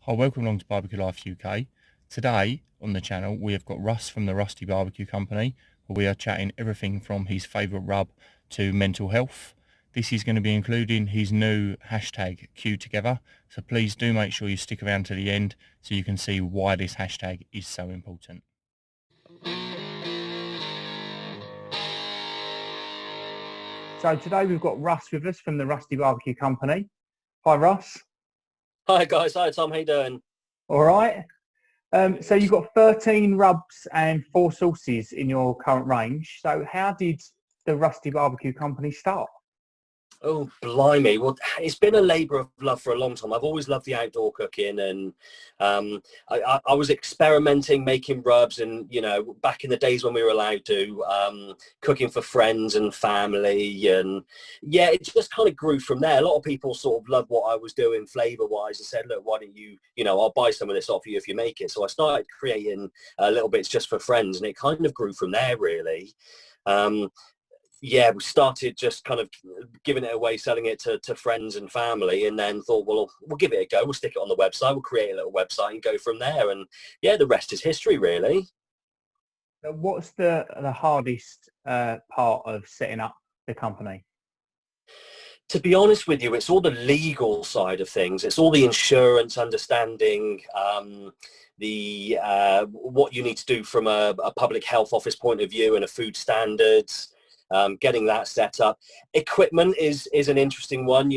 Hi, welcome along to Barbecue Life UK. Today on the channel we have got Russ from the Rusty BBQ Company, where we are chatting everything from his favourite rub to mental health. This is going to be including his new hashtag CUETOGETHER, so please do make sure you stick around to the end so you can see why this hashtag is so important. So today we've got Russ with us from the Rusty BBQ Company. Hi Russ. Hi guys, hi Tom, how you doing? All right. So you've got 13 rubs and 4 sauces in your current range. So how did the Rusty BBQ Company start? Oh, blimey. Well, it's been a labour of love for a long time. I've always loved the outdoor cooking, and I was experimenting, making rubs, and, you know, back in the days when we were allowed to, cooking for friends and family. And yeah, it just kind of grew from there. A lot of people sort of loved what I was doing flavour-wise and said, look, why don't you, I'll buy some of this off you if you make it. So I started creating little bits just for friends, and it kind of grew from there, really. Yeah, we started just kind of giving it away, selling it to friends and family, and then thought, well, we'll give it a go. We'll stick it on the website. We'll create a little website and go from there. And yeah, the rest is history, really. What's the hardest part of setting up the company? To be honest with you, it's all the legal side of things. It's all the insurance, understanding what you need to do from a public health office point of view and a food standards. Getting that set up. Equipment is an interesting one,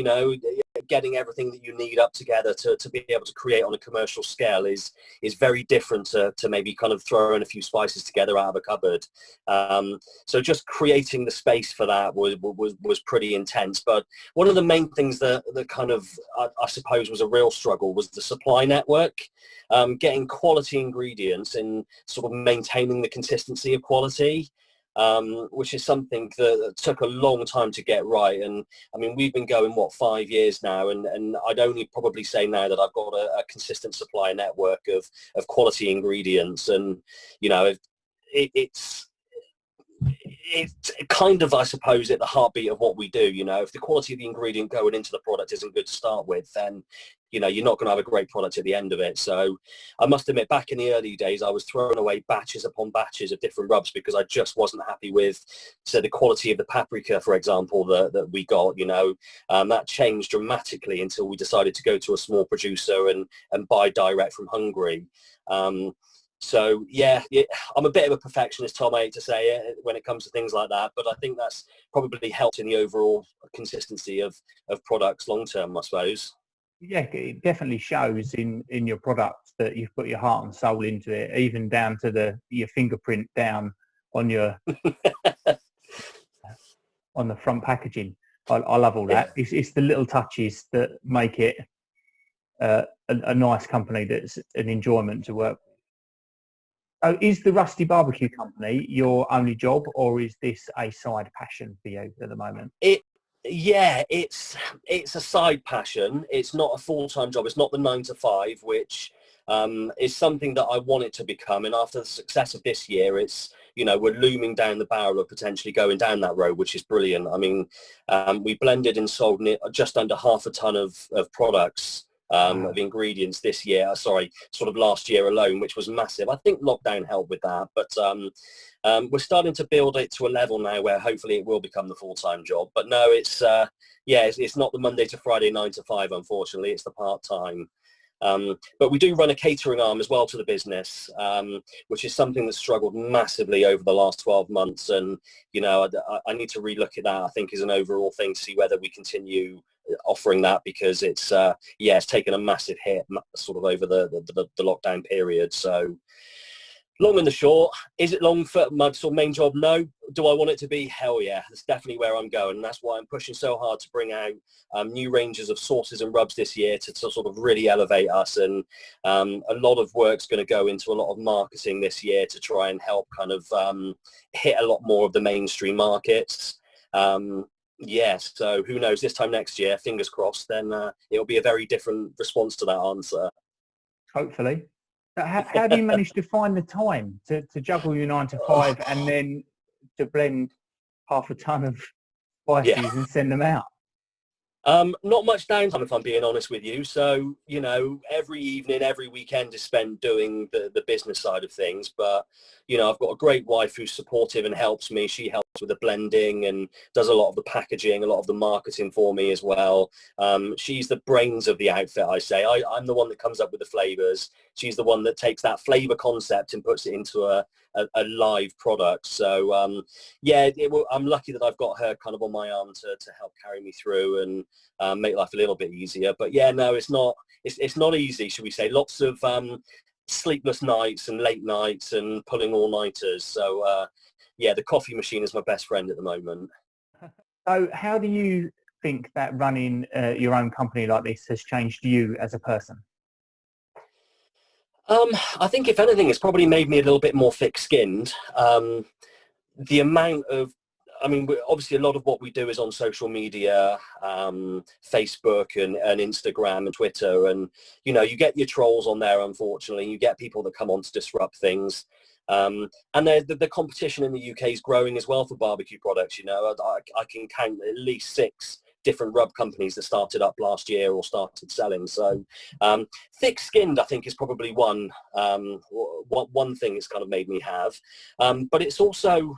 getting everything that you need up together to be able to create on a commercial scale is very different to maybe kind of throwing a few spices together out of a cupboard. So just creating the space for that was pretty intense. But one of the main things that kind of, I suppose, was a real struggle was the supply network, getting quality ingredients and sort of maintaining the consistency of quality. Which is something that took a long time to get right. And I mean, we've been going, 5 years now, and I'd only probably say now that I've got a consistent supply network of quality ingredients. And, it's kind of, I suppose, at the heartbeat of what we do. If the quality of the ingredient going into the product isn't good to start with, then you're not going to have a great product at the end of it. So I must admit, back in the early days, I was throwing away batches upon batches of different rubs because I just wasn't happy with, say, the quality of the paprika, for example, that we got. That changed dramatically until we decided to go to a small producer and buy direct from Hungary. So yeah, I'm a bit of a perfectionist, Tom, I hate to say it, when it comes to things like that, but I think that's probably helped in the overall consistency of products long term, I suppose. Yeah, it definitely shows in your product that you've put your heart and soul into it, even down to your fingerprint down on your on the front packaging. I love all that. It's the little touches that make it a nice company that's an enjoyment to work with. So is the Rusty BBQ Company your only job, or is this a side passion for you at the moment? Yeah, it's a side passion. It's not a full-time job. It's not the 9 to 5, which is something that I want it to become. And after the success of this year, it's, we're looming down the barrel of potentially going down that road, which is brilliant. I mean, we blended and sold just under 0.5 ton of products. Of ingredients this year, sort of last year alone, which was massive. I think lockdown helped with that, but we're starting to build it to a level now where hopefully it will become the full-time job. But no, it's not the Monday to Friday 9 to 5, unfortunately. It's the part-time. But we do run a catering arm as well to the business, which is something that's struggled massively over the last 12 months. And, I need to relook at that, I think, as an overall thing to see whether we continue offering that, because it's taken a massive hit sort of over the lockdown period. So long and the short, is it long for my sort of main job? No. Do I want it to be? Hell yeah. That's definitely where I'm going. And that's why I'm pushing so hard to bring out new ranges of sauces and rubs this year to sort of really elevate us. And a lot of work's going to go into a lot of marketing this year to try and help kind of hit a lot more of the mainstream markets. Yes, so who knows, this time next year, fingers crossed, then it'll be a very different response to that answer. Hopefully. How do you manage to find the time to juggle your 9 to 5 and then to blend 0.5 ton of spices and send them out? Not much downtime, if I'm being honest with you. So, you know, every evening, every weekend is spent doing the business side of things. But, you know, I've got a great wife who's supportive and helps me. She helps with the blending and does a lot of the packaging, a lot of the marketing for me as well. She's the brains of the outfit, I say. I'm the one that comes up with the flavors. She's the one that takes that flavor concept and puts it into a live product. So yeah, I'm lucky that I've got her kind of on my arm to help carry me through and make life a little bit easier. But yeah, no, it's not easy, should we say. Lots of sleepless nights and late nights and pulling all-nighters. So yeah, the coffee machine is my best friend at the moment. So how do you think that running your own company like this has changed you as a person? I think if anything, it's probably made me a little bit more thick-skinned. The amount of, I mean, obviously a lot of what we do is on social media, Facebook and Instagram and Twitter. And, you know, you get your trolls on there, unfortunately. You get people that come on to disrupt things. And the competition in the UK is growing as well for barbecue products. You know, I can count at least 6 different rub companies that started up last year or started selling. So thick-skinned, I think, is probably one thing it's kind of made me have. But it's also,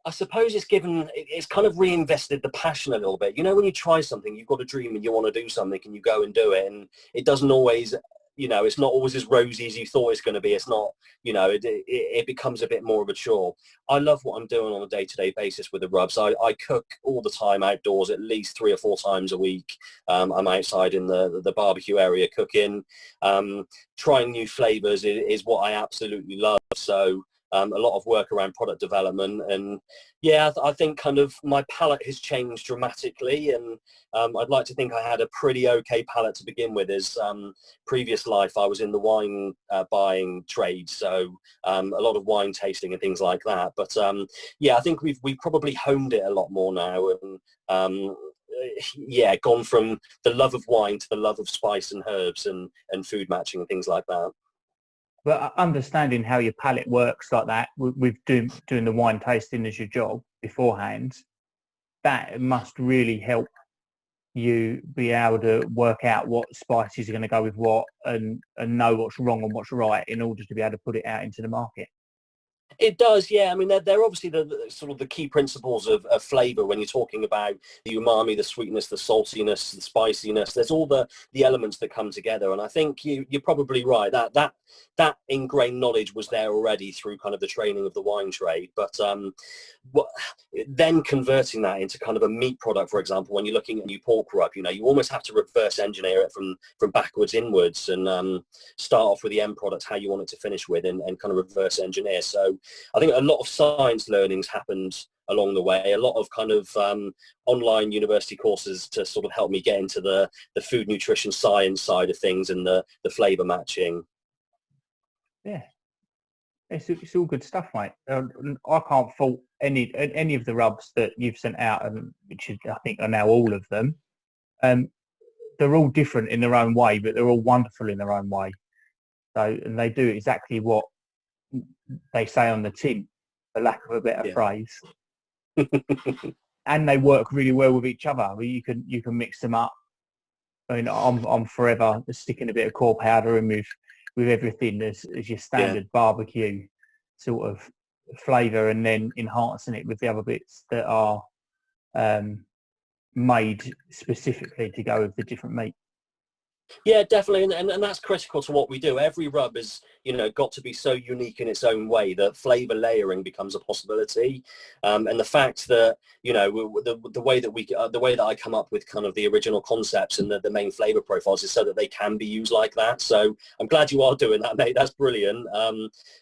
I suppose it's kind of reinvested the passion a little bit. You know, when you try something, you've got a dream and you want to do something and you go and do it, and it doesn't always, you know, it's not always as rosy as you thought it's going to be. It's not, you know, it becomes a bit more of a chore. I love what I'm doing on a day-to-day basis with the rubs. I cook all the time outdoors, at least 3 or 4 times a week. I'm outside in the barbecue area cooking. Trying new flavors is what I absolutely love. So a lot of work around product development, and yeah, I think kind of my palate has changed dramatically, and I'd like to think I had a pretty okay palate to begin with. As previous life, I was in the wine buying trade, so a lot of wine tasting and things like that. But yeah, I think we've probably honed it a lot more now, and yeah, gone from the love of wine to the love of spice and herbs and food matching and things like that. But understanding how your palate works like that, with doing the wine tasting as your job beforehand, that must really help you be able to work out what spices are going to go with what, and know what's wrong and what's right in order to be able to put it out into the market. It does, yeah. I mean, they're obviously the sort of the key principles of flavour when you're talking about the umami, the sweetness, the saltiness, the spiciness. There's all the elements that come together, and I think you're probably right. That ingrained knowledge was there already through kind of the training of the wine trade. But then converting that into kind of a meat product, for example, when you're looking at new pork rub, you know, you almost have to reverse engineer it from backwards inwards, and start off with the end product, how you want it to finish with, and kind of reverse engineer. So I think a lot of science learnings happened along the way, a lot of kind of online university courses to sort of help me get into the food nutrition science side of things and the flavour matching. Yeah, it's all good stuff, mate. I can't fault any of the rubs that you've sent out, and which I think are now all of them. They're all different in their own way, but they're all wonderful in their own way. So, and they do exactly what they say on the tin, for lack of a better phrase. And they work really well with each other. You can mix them up. I mean, I'm forever sticking a bit of core powder in with everything as your standard barbecue sort of flavour, and then enhancing it with the other bits that are made specifically to go with the different meat. Yeah, definitely, and that's critical to what we do. Every rub is, you know, got to be so unique in its own way that flavour layering becomes a possibility. And the fact that, you know, the way that I come up with kind of the original concepts and the main flavour profiles is so that they can be used like that. So I'm glad you are doing that, mate. That's brilliant.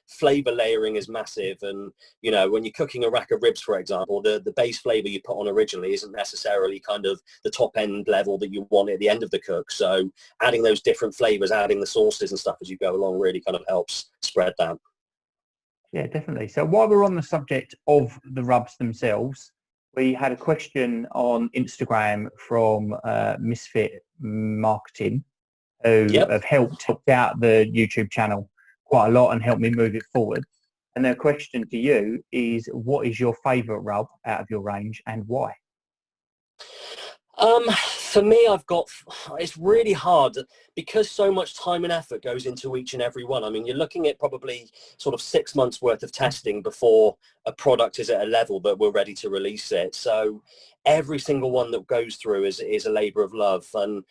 Flavour layering is massive, and you know, when you're cooking a rack of ribs, for example, the base flavour you put on originally isn't necessarily kind of the top end level that you want at the end of the cook. So adding those different flavors, adding the sauces and stuff as you go along really kind of helps spread that. Yeah, definitely. So while we're on the subject of the rubs themselves, we had a question on Instagram from Misfit Marketing, who have helped out the YouTube channel quite a lot and helped me move it forward. And their question to you is, what is your favourite rub out of your range and why? For me, it's really hard because so much time and effort goes into each and every one. I mean, you're looking at probably sort of 6 months worth of testing before a product is at a level that we're ready to release it. So every single one that goes through is a labor of love. And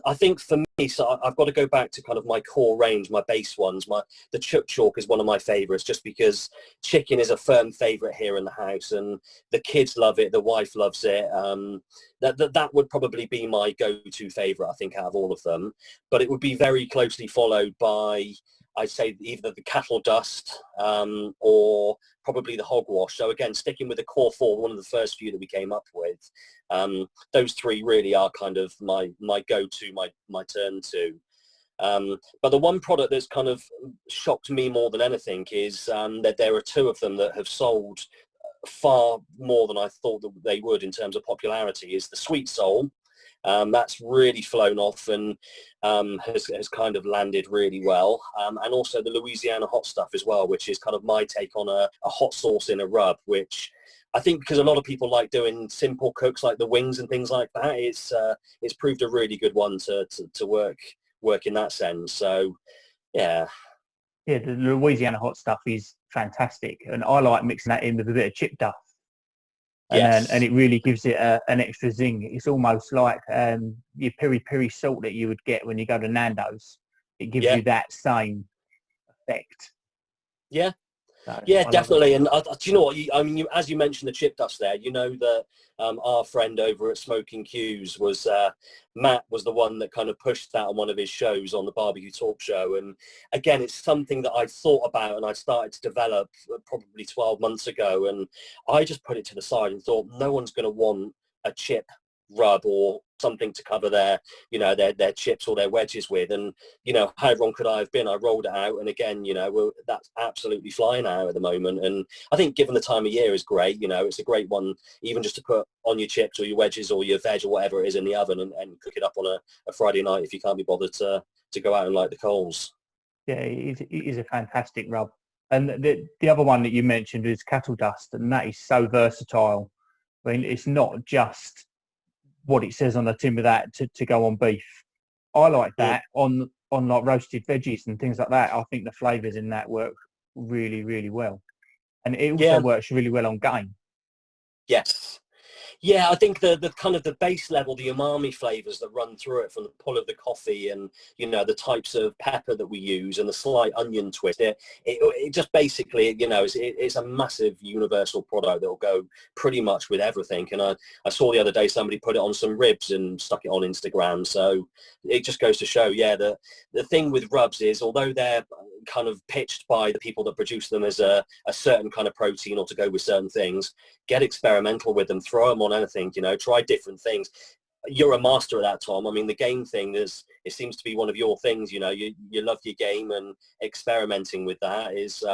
I think for me, so I've got to go back to kind of my core range, my base ones. The Chook Chalk is one of my favorites just because chicken is a firm favorite here in the house and the kids love it. The wife loves it. That would probably be my go-to favorite, I think, out of all of them. But it would be very closely followed by, I'd say, either the cattle dust or probably the hogwash. So again, sticking with the core four, one of the first few that we came up with, those three really are kind of my go-to, my turn to. But the one product that's kind of shocked me more than anything is that there are two of them that have sold far more than I thought that they would in terms of popularity. Is the Sweet Soul. That's really flown off and has kind of landed really well. And also the Louisiana hot stuff as well, which is kind of my take on a hot sauce in a rub, which I think because a lot of people like doing simple cooks like the wings and things like that, it's proved a really good one to work in that sense. So yeah. Yeah, the Louisiana hot stuff is fantastic, and I like mixing that in with a bit of chip dust, Yes. and it really gives it an extra zing. It's almost like your peri salt that you would get when you go to Nando's. It gives you that same effect. Yeah. So, Yeah, definitely. And do you know what? As you mentioned the chip dust there, you know that our friend over at Smoking Q's was Matt was the one that kind of pushed that on one of his shows on the Barbecue Talk Show. And again, it's something that I thought about and I started to develop probably 12 months ago. And I just put it to the side and thought, no one's going to want a chip rub or something to cover their chips or their wedges with. And how wrong could I have been? I rolled it out, and again, that's absolutely flying out at the moment. And I think given the time of year is great. It's a great one even just to put on your chips or your wedges or your veg or whatever it is in the oven and cook it up on a Friday night if you can't be bothered to go out and light the coals. Yeah, it is a fantastic rub. And the other one that you mentioned is cattle dust, and that is so versatile. I mean, it's not just what it says on the tin with that to go on beef. I like that on like roasted veggies and things like that. I think the flavours in that work really, really well. And it also works really well on game. Yes. Yeah, I think the kind of the base level, the umami flavors that run through it from the pull of the coffee and, the types of pepper that we use and the slight onion twist, it just basically, it's a massive universal product that will go pretty much with everything. And I saw the other day somebody put it on some ribs and stuck it on Instagram. So it just goes to show, the thing with rubs is although they're kind of pitched by the people that produce them as a certain kind of protein or to go with certain things, get experimental with them, throw them on anything, try different things. You're a master of that, Tom. I mean, the game thing it seems to be one of your things. You love your game, and experimenting with that is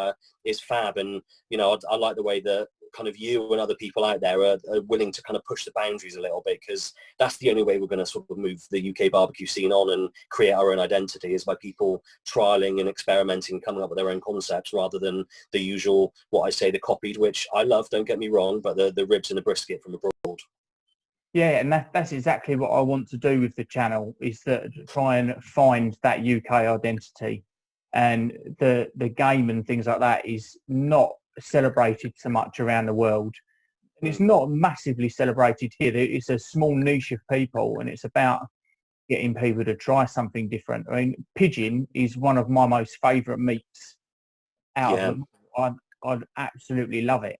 fab. And I like the way that kind of you and other people out there are willing to kind of push the boundaries a little bit, because that's the only way we're going to sort of move the UK barbecue scene on and create our own identity, is by people trialing and experimenting and coming up with their own concepts rather than the usual, what I say, the copied, which I love, don't get me wrong, but the ribs and the brisket from abroad. Yeah, and that's exactly what I want to do with the channel, is that try and find that UK identity. And the game and things like that is not celebrated so much around the world. And it's not massively celebrated here. It's a small niche of people, and it's about getting people to try something different. I mean, pigeon is one of my most favourite meats out of them. I'd absolutely love it.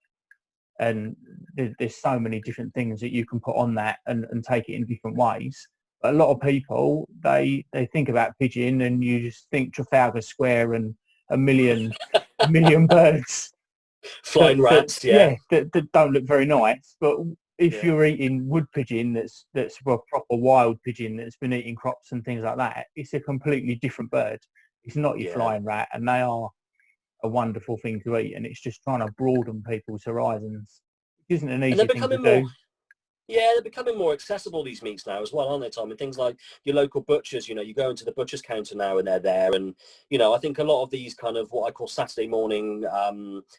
And there's so many different things that you can put on that and take it in different ways. But a lot of people, they think about pigeon and you just think Trafalgar Square and a million birds. Flying rats, that don't look very nice. But if you're eating wood pigeon that's a proper wild pigeon that's been eating crops and things like that, it's a completely different bird. It's not your flying rat, and they are a wonderful thing to eat. And it's just trying to broaden people's horizons. It isn't an easy thing to do. Yeah, they're becoming more accessible, these meats now as well, aren't they, Tom? And things like your local butchers, you know, you go into the butcher's counter now and they're there. And, you know, I think a lot of these kind of what I call Saturday morning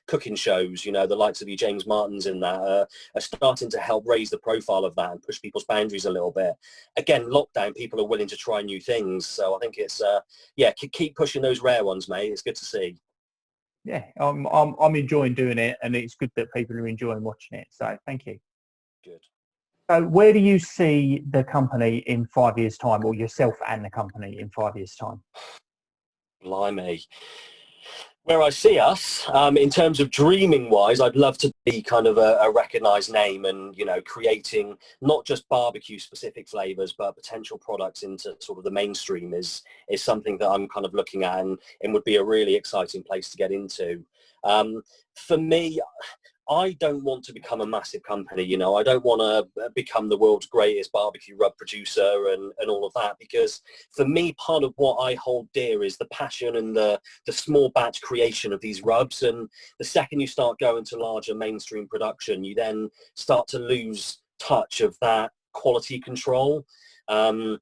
cooking shows, you know, the likes of your James Martins in that are starting to help raise the profile of that and push people's boundaries a little bit. Again, lockdown, people are willing to try new things. So I think it's, yeah, keep pushing those rare ones, mate. It's good to see. Yeah, I'm enjoying doing it, and it's good that people are enjoying watching it. So thank you. Good. So where do you see the company in 5 years' time, or yourself and the company in 5 years' time? Blimey. Where I see us, in terms of dreaming wise, I'd love to be kind of a recognised name and, you know, creating not just barbecue specific flavours, but potential products into sort of the mainstream is something that I'm kind of looking at and would be a really exciting place to get into. For me, I don't want to become a massive company, you know. I don't want to become the world's greatest barbecue rub producer and all of that, because for me, part of what I hold dear is the passion and the small batch creation of these rubs. And the second you start going to larger mainstream production, you then start to lose touch of that quality control. So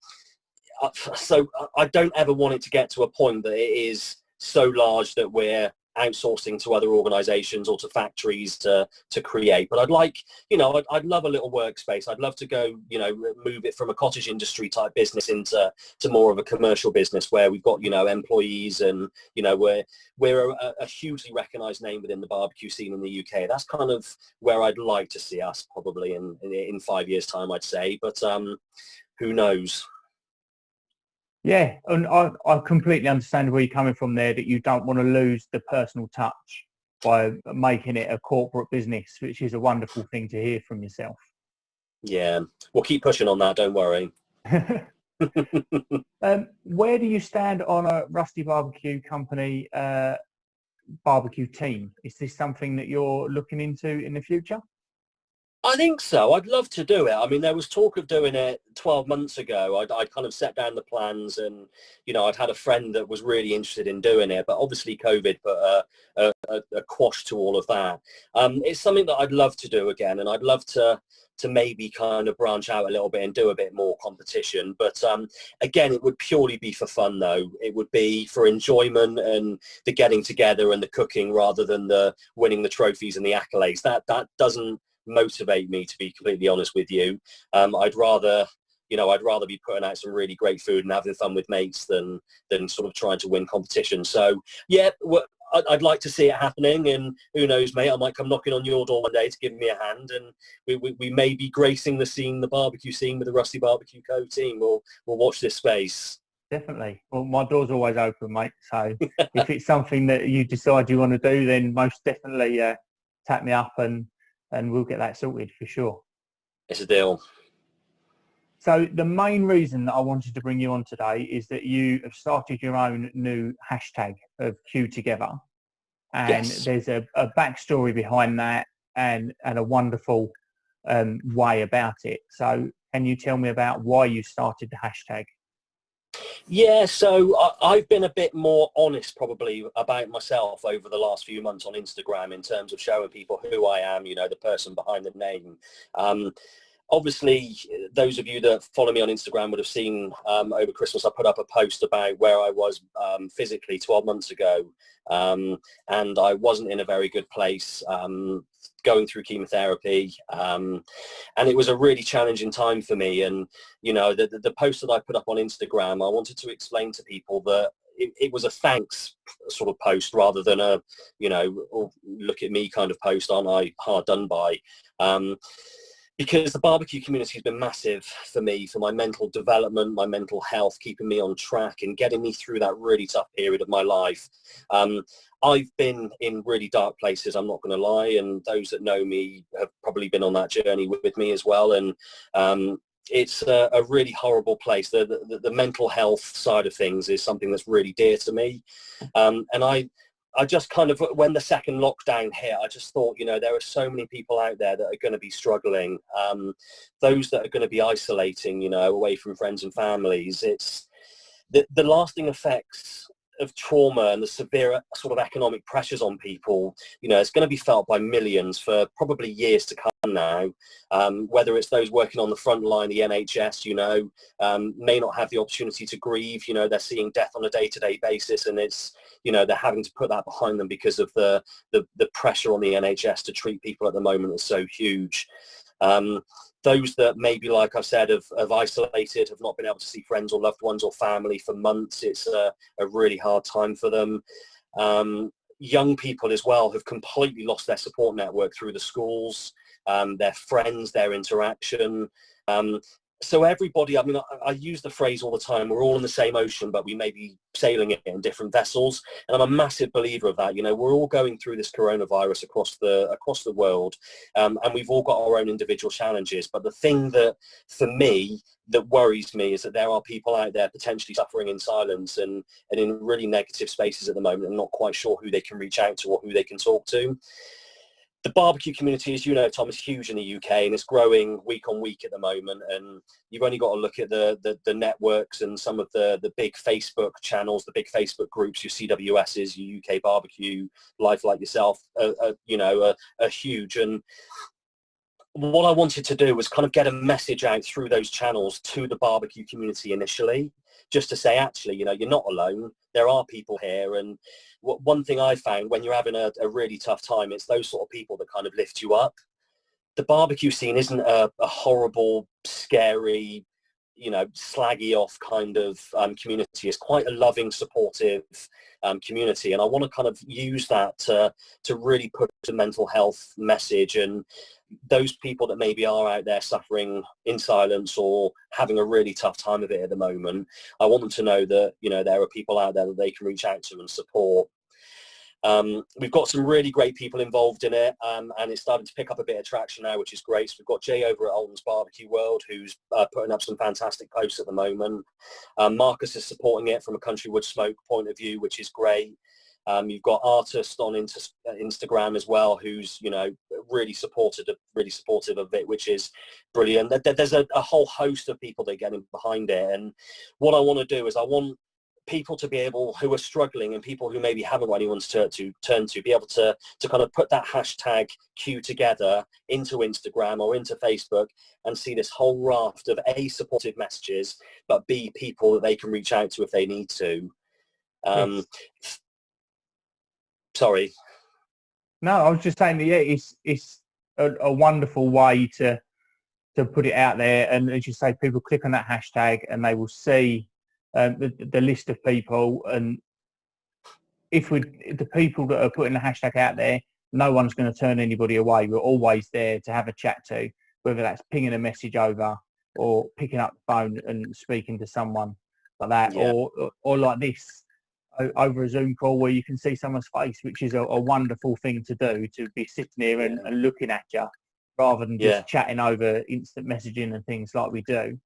I don't ever want it to get to a point that it is so large that we're outsourcing to other organizations or to factories to create. But I'd like, you know, I'd love a little workspace. I'd love to go, you know, move it from a cottage industry type business into more of a commercial business where we've got, you know, employees and, you know, we're a hugely recognized name within the barbecue scene in the UK. That's kind of where I'd like to see us probably in 5 years' time, I'd say. But who knows? Yeah, and I completely understand where you're coming from there, that you don't want to lose the personal touch by making it a corporate business, which is a wonderful thing to hear from yourself. Yeah, we'll keep pushing on that, don't worry. Where do you stand on a Rusty BBQ Company barbecue team? Is this something that you're looking into in the future? I think so. I'd love to do it. I mean, there was talk of doing it 12 months ago. I'd kind of set down the plans and, you know, I'd had a friend that was really interested in doing it, but obviously COVID put a quash to all of that. It's something that I'd love to do again, and I'd love to maybe kind of branch out a little bit and do a bit more competition. But again, it would purely be for fun, though. It would be for enjoyment and the getting together and the cooking rather than the winning the trophies and the accolades. That doesn't motivate me, to be completely honest with you. I'd rather be putting out some really great food and having fun with mates than sort of trying to win competition. So yeah, I'd like to see it happening, and who knows, mate, I might come knocking on your door one day to give me a hand, and we may be gracing the barbecue scene with the Rusty BBQ Co team. We'll watch this space. Definitely. Well, my door's always open, mate. So if it's something that you decide you want to do, then most definitely tap me up and we'll get that sorted for sure. It's a deal. So the main reason that I wanted to bring you on today is that you have started your own new hashtag of CUETOGETHER, and Yes. there's a backstory behind that and a wonderful way about it. So can you tell me about why you started the hashtag? Yeah, so I've been a bit more honest probably about myself over the last few months on Instagram in terms of showing people who I am, you know, the person behind the name. Obviously, those of you that follow me on Instagram would have seen over Christmas I put up a post about where I was physically 12 months ago, and I wasn't in a very good place, going through chemotherapy, and it was a really challenging time for me. And you know, the post that I put up on Instagram, I wanted to explain to people that it was a thanks sort of post rather than a, you know, oh, look at me kind of post, aren't I hard done by. Because the barbecue community has been massive for me, for my mental development, my mental health, keeping me on track and getting me through that really tough period of my life. I've been in really dark places, I'm not going to lie, and those that know me have probably been on that journey with me as well. And it's a really horrible place. The mental health side of things is something that's really dear to me. And I just kind of, when the second lockdown hit, I just thought, you know, there are so many people out there that are going to be struggling. Those that are going to be isolating, you know, away from friends and families. It's the lasting effects of trauma and the severe sort of economic pressures on people, you know, it's going to be felt by millions for probably years to come now. Whether it's those working on the front line, the NHS, you know, may not have the opportunity to grieve. You know, they're seeing death on a day-to-day basis, and it's, you know, they're having to put that behind them because of the pressure on the NHS to treat people at the moment is so huge. Those that maybe, like I've said, have isolated, have not been able to see friends or loved ones or family for months, it's a really hard time for them. Young people as well have completely lost their support network through the schools, their friends, their interaction. So everybody, I mean, I use the phrase all the time, we're all in the same ocean, but we may be sailing it in different vessels. And I'm a massive believer of that. You know, we're all going through this coronavirus across the world, and we've all got our own individual challenges. But the thing that, for me, that worries me is that there are people out there potentially suffering in silence and in really negative spaces at the moment, and not quite sure who they can reach out to or who they can talk to. The barbecue community, as you know, Tom, is huge in the UK, and it's growing week on week at the moment. And you've only got to look at the networks and some of the big Facebook channels, the big Facebook groups, your CWSs, your UK Barbecue, Life Like Yourself, you know, are huge. And what I wanted to do was kind of get a message out through those channels to the barbecue community initially, just to say, actually, you know, you're not alone. There are people here. And one thing I found when you're having a really tough time, it's those sort of people that kind of lift you up. The barbecue scene isn't a horrible, scary, you know, slaggy off kind of community. It's quite a loving, supportive community. And I want to kind of use that to really put a mental health message, and those people that maybe are out there suffering in silence or having a really tough time of it at the moment, I want them to know that, you know, there are people out there that they can reach out to and support. We've got some really great people involved in it, and it's starting to pick up a bit of traction now, which is great. So we've got Jay over at Oldham's Barbecue World, who's putting up some fantastic posts at the moment. Marcus is supporting it from a Country Wood Smoke point of view, which is great. You've got Artist on Instagram as well, who's, you know, really supportive of it, which is brilliant. There's a whole host of people that are getting behind it. And what I want to do is I want people to be able, who are struggling, and people who maybe haven't got anyone to turn to, be able to kind of put that hashtag CUETOGETHER into Instagram or into Facebook and see this whole raft of A, supportive messages, but B, people that they can reach out to if they need to. Yes. Sorry. No, I was just saying that, yeah, it's a wonderful way to put it out there. And as you say, people click on that hashtag and they will see the list of people. And if the people that are putting the hashtag out there, no one's going to turn anybody away. We're always there to have a chat to, whether that's pinging a message over or picking up the phone and speaking to someone like that, Yeah. or like this, over a Zoom call where you can see someone's face, which is a wonderful thing to do, to be sitting here and looking at you rather than just chatting over instant messaging and things like we do.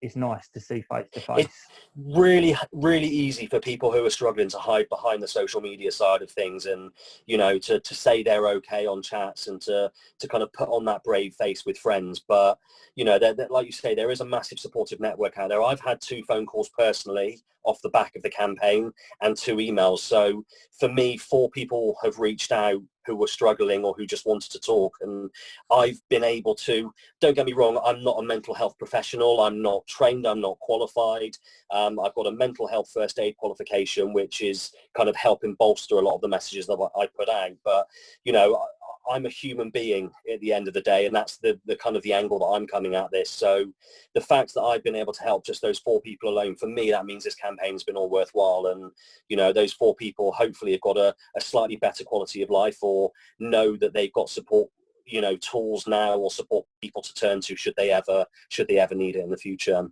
It's nice to see face to face. It's really, really easy for people who are struggling to hide behind the social media side of things, and, you know, to say they're okay on chats and to kind of put on that brave face with friends. But, you know, like you say, there is a massive supportive network out there. I've had 2 phone calls personally off the back of the campaign and 2 emails. So for me, 4 people have reached out who were struggling or who just wanted to talk, and I've been able to, don't get me wrong, I'm not a mental health professional, I'm not trained, I'm not qualified. I've got a mental health first aid qualification, which is kind of helping bolster a lot of the messages that I put out. But, you know, I'm a human being at the end of the day, and that's the kind of the angle that I'm coming at this. So the fact that I've been able to help just those 4 people alone, for me, that means this campaign's been all worthwhile. And, you know, those 4 people hopefully have got a slightly better quality of life, or know that they've got support, you know, tools now, or support people to turn to should they ever need it in the future.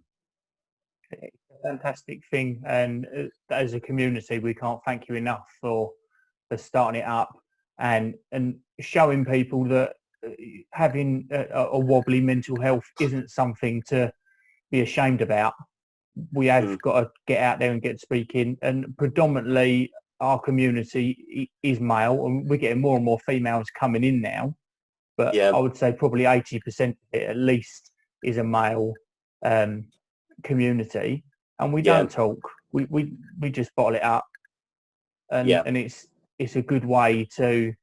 It's a fantastic thing, and as a community, we can't thank you enough for starting it up and showing people that having a wobbly mental health isn't something to be ashamed about. We have got to get out there and get speaking, and predominantly our community is male, and we're getting more and more females coming in now, but I would say probably 80% of it at least is a male community, and we don't talk. we just bottle it up, and Yeah. and it's a good way to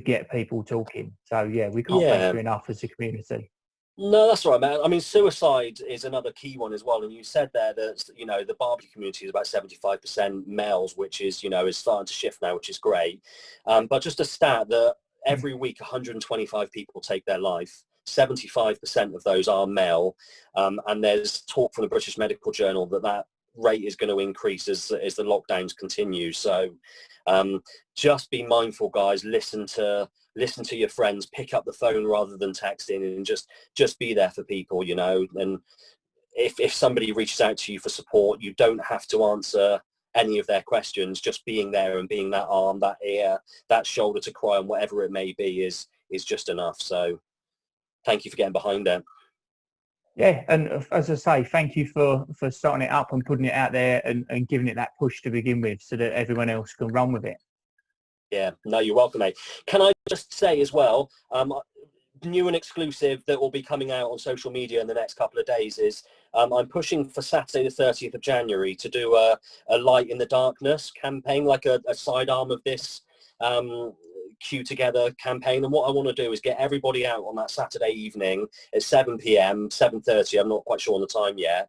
get people talking. So yeah, we can't thank you enough as a community. No, that's right, man. I mean, suicide is another key one as well. And you said there that, you know, the barbecue community is about 75% males, which is, you know, is starting to shift now, which is great. But just a stat that every week 125 people take their life. 75% of those are male. And there's talk from the British Medical Journal that rate is going to increase as the lockdowns continue. So just be mindful, guys. Listen to your friends, pick up the phone rather than texting, and just be there for people, you know. And if somebody reaches out to you for support, you don't have to answer any of their questions. Just being there and being that arm, that ear, that shoulder to cry on, whatever it may be, is just enough. So thank you for getting behind it. Yeah, and as I say, thank you for starting it up and putting it out there and giving it that push to begin with, so that everyone else can run with it. Yeah, no, you're welcome, mate. Can I just say as well, new and exclusive that will be coming out on social media in the next couple of days is I'm pushing for Saturday the 30th of January to do a light in the darkness campaign, like a sidearm of this Q Together campaign. And what I want to do is get everybody out on that Saturday evening at 7 p.m, 7:30, I'm not quite sure on the time yet,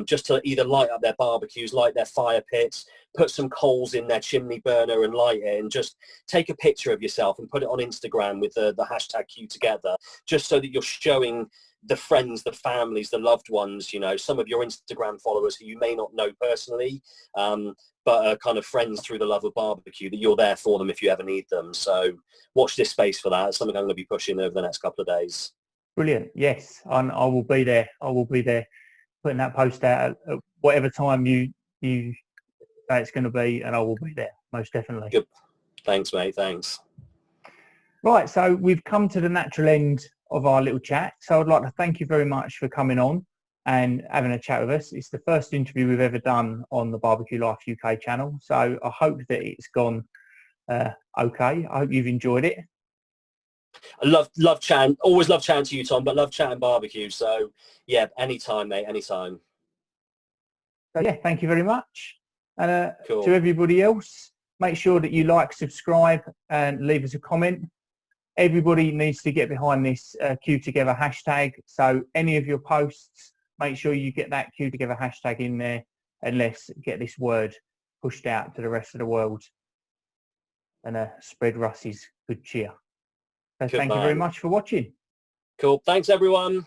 just to either light up their barbecues, light their fire pits, put some coals in their chimney burner and light it, and just take a picture of yourself and put it on Instagram with the hashtag Q Together, just so that you're showing the friends, the families, the loved ones, you know, some of your Instagram followers who you may not know personally, but are kind of friends through the love of barbecue, that you're there for them if you ever need them. So watch this space for that. It's something I'm going to be pushing over the next couple of days. Brilliant. Yes, I will be there. I will be there putting that post out at whatever time you say it's going to be, and I will be there, most definitely. Good. Thanks, mate. Thanks. Right, so we've come to the natural end of our little chat. So I'd like to thank you very much for coming on and having a chat with us. It's the first interview we've ever done on the Barbecue Life UK channel. So I hope that it's gone okay. I hope you've enjoyed it. I love chatting. Always love chatting to you, Tom, but love chatting barbecue. So yeah, anytime, mate, anytime. So yeah, thank you very much. And Cool. to everybody else, make sure that you like, subscribe, and leave us a comment. Everybody needs to get behind this Q Together hashtag. So any of your posts, make sure you get that Q Together hashtag in there, and let's get this word pushed out to the rest of the world and spread Rusty's good cheer. So thank you very much for watching. Cool. Thanks, everyone.